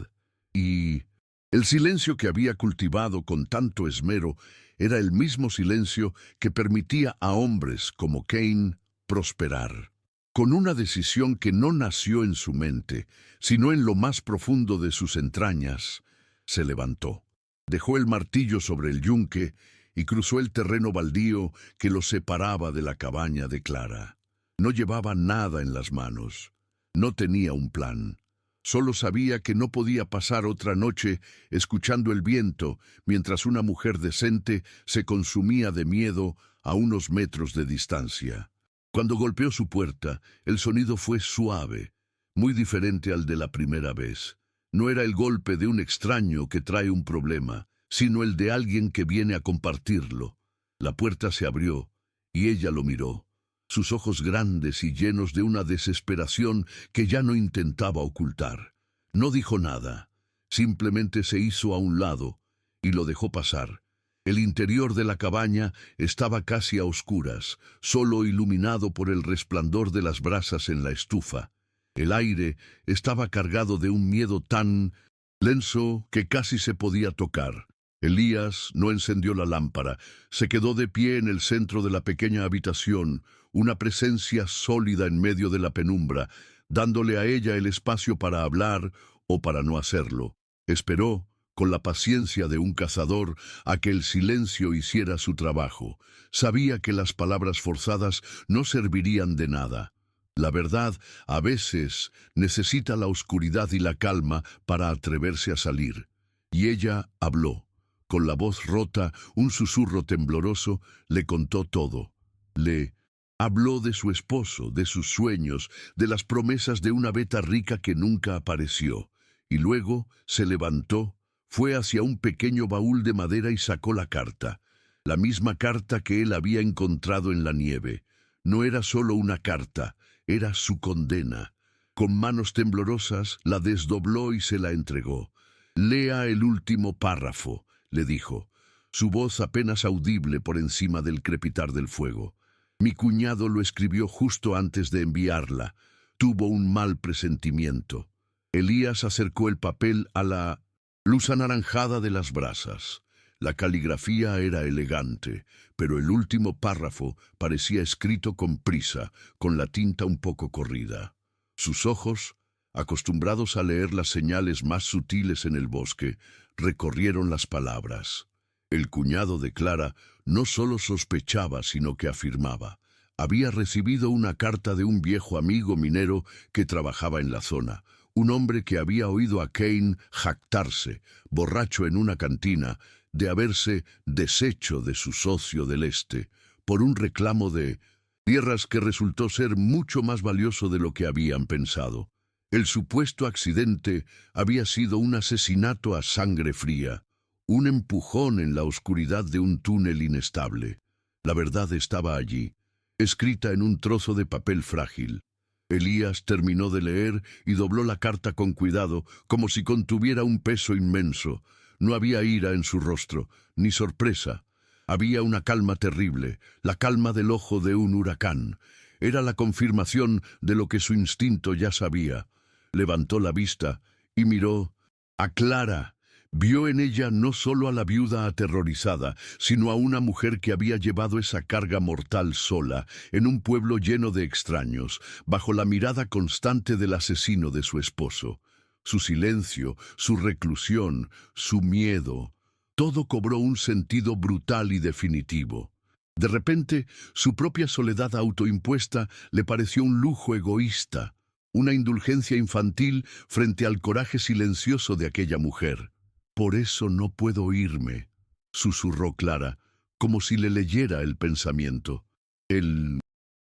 Y el silencio que había cultivado con tanto esmero era el mismo silencio que permitía a hombres como Kane prosperar. Con una decisión que no nació en su mente, sino en lo más profundo de sus entrañas, se levantó. Dejó el martillo sobre el yunque y cruzó el terreno baldío que lo separaba de la cabaña de Clara. No llevaba nada en las manos. No tenía un plan. Solo sabía que no podía pasar otra noche escuchando el viento mientras una mujer decente se consumía de miedo a unos metros de distancia. Cuando golpeó su puerta, el sonido fue suave, muy diferente al de la primera vez. No era el golpe de un extraño que trae un problema, sino el de alguien que viene a compartirlo. La puerta se abrió y ella lo miró, sus ojos grandes y llenos de una desesperación que ya no intentaba ocultar. No dijo nada, simplemente se hizo a un lado y lo dejó pasar. El interior de la cabaña estaba casi a oscuras, solo iluminado por el resplandor de las brasas en la estufa. El aire estaba cargado de un miedo tan denso que casi se podía tocar. Elías no encendió la lámpara, se quedó de pie en el centro de la pequeña habitación, una presencia sólida en medio de la penumbra, dándole a ella el espacio para hablar o para no hacerlo. Esperó, con la paciencia de un cazador, a que el silencio hiciera su trabajo. Sabía que las palabras forzadas no servirían de nada. La verdad, a veces, necesita la oscuridad y la calma para atreverse a salir. Y ella habló. Con la voz rota, un susurro tembloroso, le contó todo. Le habló de su esposo, de sus sueños, de las promesas de una Beta rica que nunca apareció. Y luego se levantó, fue hacia un pequeño baúl de madera y sacó la carta. La misma carta que él había encontrado en la nieve. No era solo una carta, era su condena. Con manos temblorosas la desdobló y se la entregó. «Lea el último párrafo», le dijo, su voz apenas audible por encima del crepitar del fuego. «Mi cuñado lo escribió justo antes de enviarla. Tuvo un mal presentimiento». Elías acercó el papel a la luz anaranjada de las brasas. La caligrafía era elegante, pero el último párrafo parecía escrito con prisa, con la tinta un poco corrida. Sus ojos, acostumbrados a leer las señales más sutiles en el bosque, recorrieron las palabras. El cuñado de Clara no solo sospechaba, sino que afirmaba. Había recibido una carta de un viejo amigo minero que trabajaba en la zona, un hombre que había oído a Kane jactarse, borracho en una cantina, de haberse deshecho de su socio del este, por un reclamo de tierras que resultó ser mucho más valioso de lo que habían pensado. El supuesto accidente había sido un asesinato a sangre fría, un empujón en la oscuridad de un túnel inestable. La verdad estaba allí, escrita en un trozo de papel frágil. Elías terminó de leer y dobló la carta con cuidado, como si contuviera un peso inmenso. No había ira en su rostro, ni sorpresa. Había una calma terrible, la calma del ojo de un huracán. Era la confirmación de lo que su instinto ya sabía. Levantó la vista y miró a Clara. Vio en ella no solo a la viuda aterrorizada, sino a una mujer que había llevado esa carga mortal sola, en un pueblo lleno de extraños, bajo la mirada constante del asesino de su esposo. Su silencio, su reclusión, su miedo, todo cobró un sentido brutal y definitivo. De repente, su propia soledad autoimpuesta le pareció un lujo egoísta, una indulgencia infantil frente al coraje silencioso de aquella mujer. «Por eso no puedo irme», susurró Clara, como si le leyera el pensamiento. «El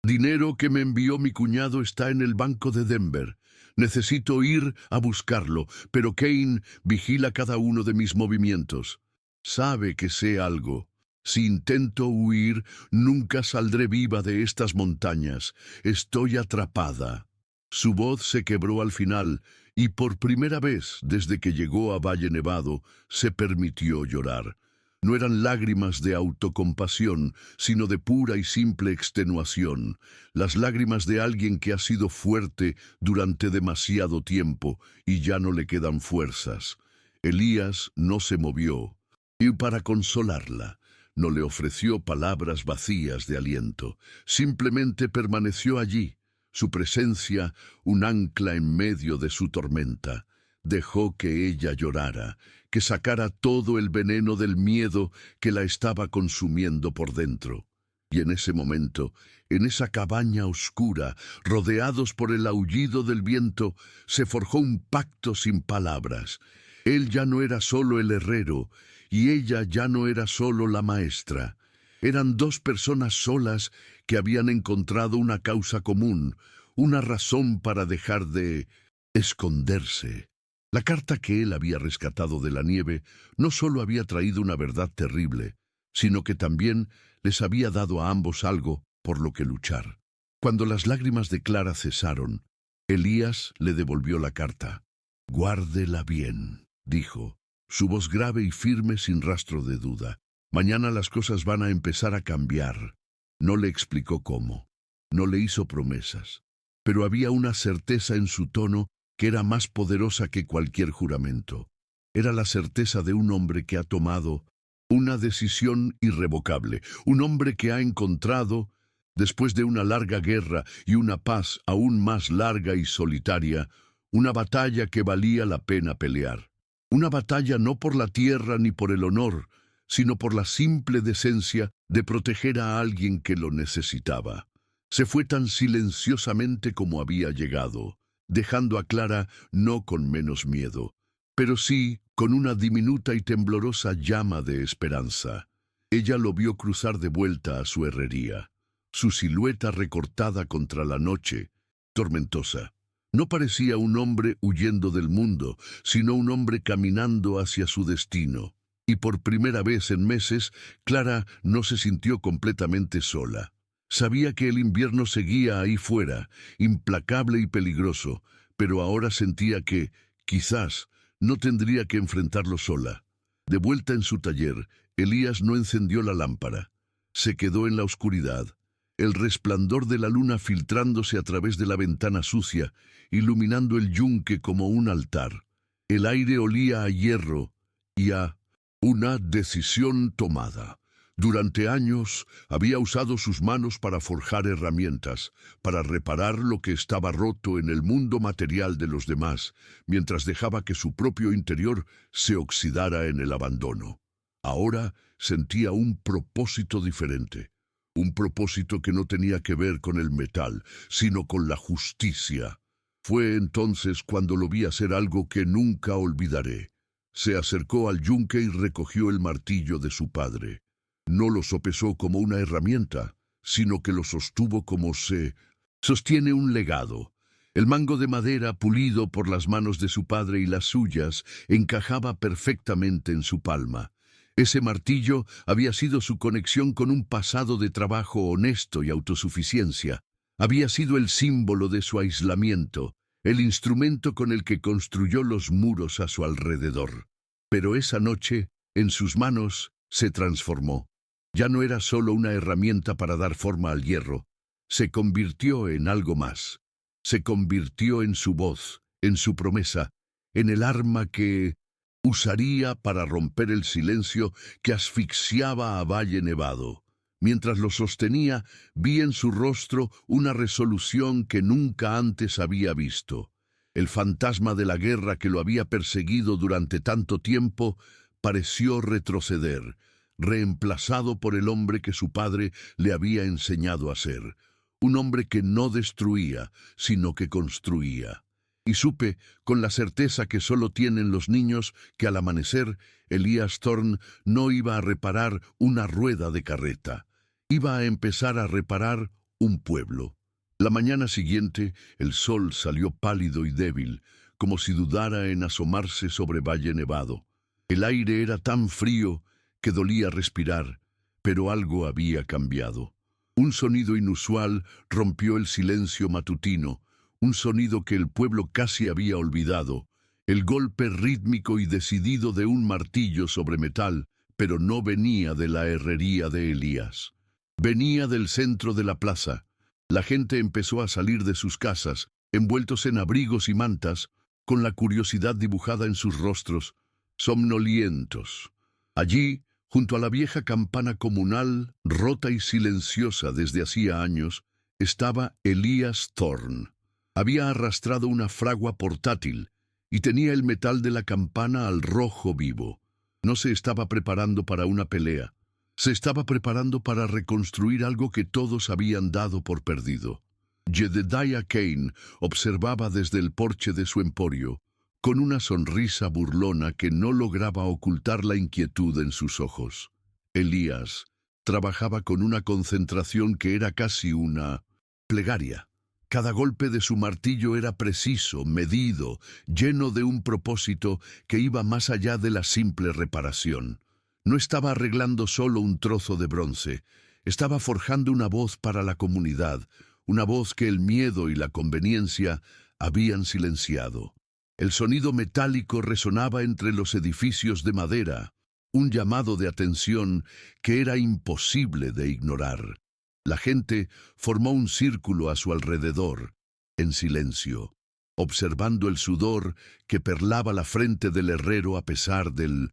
dinero que me envió mi cuñado está en el banco de Denver. Necesito ir a buscarlo, pero Kane vigila cada uno de mis movimientos. Sabe que sé algo. Si intento huir, nunca saldré viva de estas montañas. Estoy atrapada». Su voz se quebró al final, y por primera vez desde que llegó a Valle Nevado se permitió llorar. No eran lágrimas de autocompasión, sino de pura y simple extenuación, las lágrimas de alguien que ha sido fuerte durante demasiado tiempo y ya no le quedan fuerzas. Elías no se movió, y para consolarla, no le ofreció palabras vacías de aliento, simplemente permaneció allí. Su presencia, un ancla en medio de su tormenta. Dejó que ella llorara, que sacara todo el veneno del miedo que la estaba consumiendo por dentro. Y en ese momento, en esa cabaña oscura, rodeados por el aullido del viento, se forjó un pacto sin palabras. Él ya no era solo el herrero, y ella ya no era solo la maestra. Eran dos personas solas que habían encontrado una causa común, una razón para dejar de esconderse. La carta que él había rescatado de la nieve no solo había traído una verdad terrible, sino que también les había dado a ambos algo por lo que luchar. Cuando las lágrimas de Clara cesaron, Elías le devolvió la carta. «Guárdela bien», dijo, su voz grave y firme sin rastro de duda. «Mañana las cosas van a empezar a cambiar». No le explicó cómo, no le hizo promesas, pero había una certeza en su tono que era más poderosa que cualquier juramento. Era la certeza de un hombre que ha tomado una decisión irrevocable, un hombre que ha encontrado, después de una larga guerra y una paz aún más larga y solitaria, una batalla que valía la pena pelear. Una batalla no por la tierra ni por el honor, sino por la simple decencia de proteger a alguien que lo necesitaba. Se fue tan silenciosamente como había llegado, dejando a Clara no con menos miedo, pero sí con una diminuta y temblorosa llama de esperanza. Ella lo vio cruzar de vuelta a su herrería, su silueta recortada contra la noche, tormentosa. No parecía un hombre huyendo del mundo, sino un hombre caminando hacia su destino. Y por primera vez en meses, Clara no se sintió completamente sola. Sabía que el invierno seguía ahí fuera, implacable y peligroso, pero ahora sentía que, quizás, no tendría que enfrentarlo sola. De vuelta en su taller, Elías no encendió la lámpara. Se quedó en la oscuridad, el resplandor de la luna filtrándose a través de la ventana sucia, iluminando el yunque como un altar. El aire olía a hierro y a una decisión tomada. Durante años había usado sus manos para forjar herramientas, para reparar lo que estaba roto en el mundo material de los demás, mientras dejaba que su propio interior se oxidara en el abandono. Ahora sentía un propósito diferente, un propósito que no tenía que ver con el metal, sino con la justicia. Fue entonces cuando lo vi hacer algo que nunca olvidaré. Se acercó al yunque y recogió el martillo de su padre. No lo sopesó como una herramienta, sino que lo sostuvo como se sostiene un legado. El mango de madera, pulido por las manos de su padre y las suyas, encajaba perfectamente en su palma. Ese martillo había sido su conexión con un pasado de trabajo honesto y autosuficiencia. Había sido el símbolo de su aislamiento, el instrumento con el que construyó los muros a su alrededor. Pero esa noche, en sus manos, se transformó. Ya no era solo una herramienta para dar forma al hierro, se convirtió en algo más. Se convirtió en su voz, en su promesa, en el arma que usaría para romper el silencio que asfixiaba a Valle Nevado. Mientras lo sostenía, vi en su rostro una resolución que nunca antes había visto. El fantasma de la guerra que lo había perseguido durante tanto tiempo pareció retroceder, reemplazado por el hombre que su padre le había enseñado a ser, un hombre que no destruía, sino que construía. Y supe, con la certeza que solo tienen los niños, que al amanecer Elías Thorne no iba a reparar una rueda de carreta, iba a empezar a reparar un pueblo. La mañana siguiente el sol salió pálido y débil, como si dudara en asomarse sobre Valle Nevado. El aire era tan frío que dolía respirar, pero algo había cambiado. Un sonido inusual rompió el silencio matutino, un sonido que el pueblo casi había olvidado, el golpe rítmico y decidido de un martillo sobre metal, pero no venía de la herrería de Elías. Venía del centro de la plaza. La gente empezó a salir de sus casas, envueltos en abrigos y mantas, con la curiosidad dibujada en sus rostros, somnolientos. Allí, junto a la vieja campana comunal, rota y silenciosa desde hacía años, estaba Elías Thorne. Había arrastrado una fragua portátil y tenía el metal de la campana al rojo vivo. No se estaba preparando para una pelea. Se estaba preparando para reconstruir algo que todos habían dado por perdido. Jedediah Kane observaba desde el porche de su emporio, con una sonrisa burlona que no lograba ocultar la inquietud en sus ojos. Elías trabajaba con una concentración que era casi una plegaria. Cada golpe de su martillo era preciso, medido, lleno de un propósito que iba más allá de la simple reparación. No estaba arreglando solo un trozo de bronce, estaba forjando una voz para la comunidad, una voz que el miedo y la conveniencia habían silenciado. El sonido metálico resonaba entre los edificios de madera, un llamado de atención que era imposible de ignorar. La gente formó un círculo a su alrededor, en silencio, observando el sudor que perlaba la frente del herrero a pesar del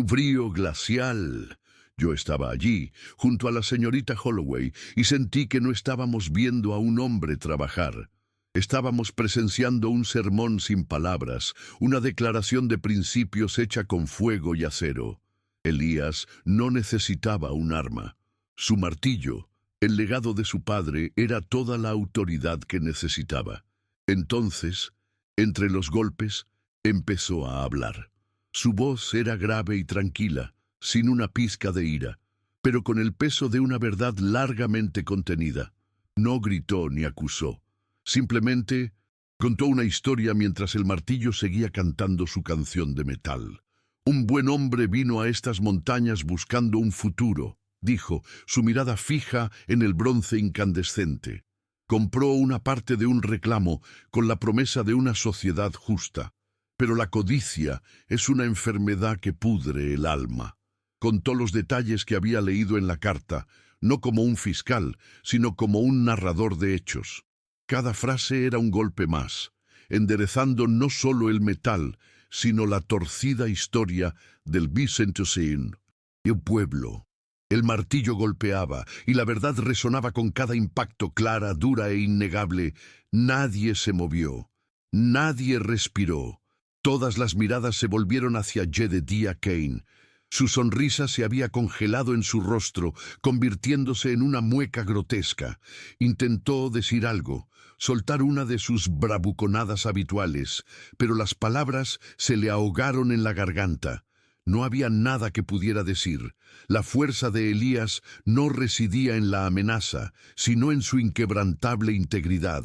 frío glacial. Yo estaba allí, junto a la señorita Holloway, y sentí que no estábamos viendo a un hombre trabajar. Estábamos presenciando un sermón sin palabras, una declaración de principios hecha con fuego y acero. Elías no necesitaba un arma. Su martillo, el legado de su padre, era toda la autoridad que necesitaba. Entonces, entre los golpes, empezó a hablar. Su voz era grave y tranquila, sin una pizca de ira, pero con el peso de una verdad largamente contenida. No gritó ni acusó. Simplemente contó una historia mientras el martillo seguía cantando su canción de metal. Un buen hombre vino a estas montañas buscando un futuro, dijo, su mirada fija en el bronce incandescente. Compró una parte de un reclamo con la promesa de una sociedad justa. Pero la codicia es una enfermedad que pudre el alma. Contó los detalles que había leído en la carta, no como un fiscal, sino como un narrador de hechos. Cada frase era un golpe más, enderezando no solo el metal, sino la torcida historia del Vicentosín y el pueblo. El martillo golpeaba, y la verdad resonaba con cada impacto, clara, dura e innegable. Nadie se movió, nadie respiró. Todas las miradas se volvieron hacia Jedediah Kane. Su sonrisa se había congelado en su rostro, convirtiéndose en una mueca grotesca. Intentó decir algo, soltar una de sus bravuconadas habituales, pero las palabras se le ahogaron en la garganta. No había nada que pudiera decir. La fuerza de Elías no residía en la amenaza, sino en su inquebrantable integridad.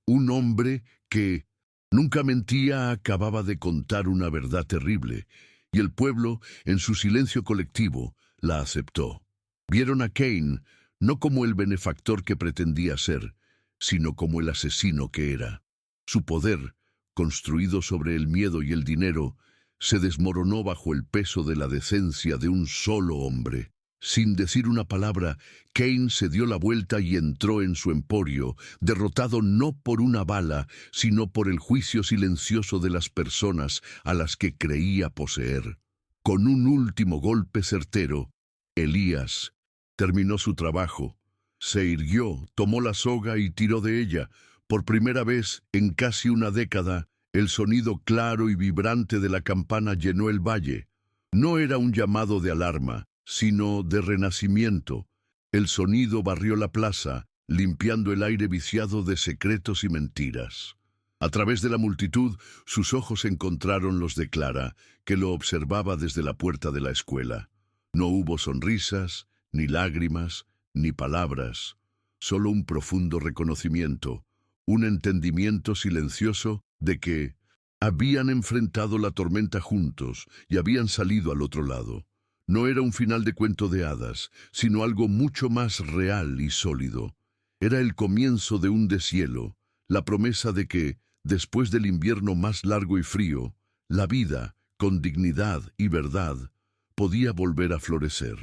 Un hombre que nunca mentía acababa de contar una verdad terrible, y el pueblo, en su silencio colectivo, la aceptó. Vieron a Kane no como el benefactor que pretendía ser, sino como el asesino que era. Su poder, construido sobre el miedo y el dinero, se desmoronó bajo el peso de la decencia de un solo hombre. Sin decir una palabra, Kane se dio la vuelta y entró en su emporio, derrotado no por una bala, sino por el juicio silencioso de las personas a las que creía poseer. Con un último golpe certero, Elías terminó su trabajo. Se irguió, tomó la soga y tiró de ella. Por primera vez en casi una década, el sonido claro y vibrante de la campana llenó el valle. No era un llamado de alarma, sino de renacimiento. El sonido barrió la plaza, limpiando el aire viciado de secretos y mentiras. A través de la multitud, sus ojos encontraron los de Clara, que lo observaba desde la puerta de la escuela. No hubo sonrisas, ni lágrimas, ni palabras, solo un profundo reconocimiento, un entendimiento silencioso de que habían enfrentado la tormenta juntos y habían salido al otro lado. No era un final de cuento de hadas, sino algo mucho más real y sólido. Era el comienzo de un deshielo, la promesa de que, después del invierno más largo y frío, la vida, con dignidad y verdad, podía volver a florecer.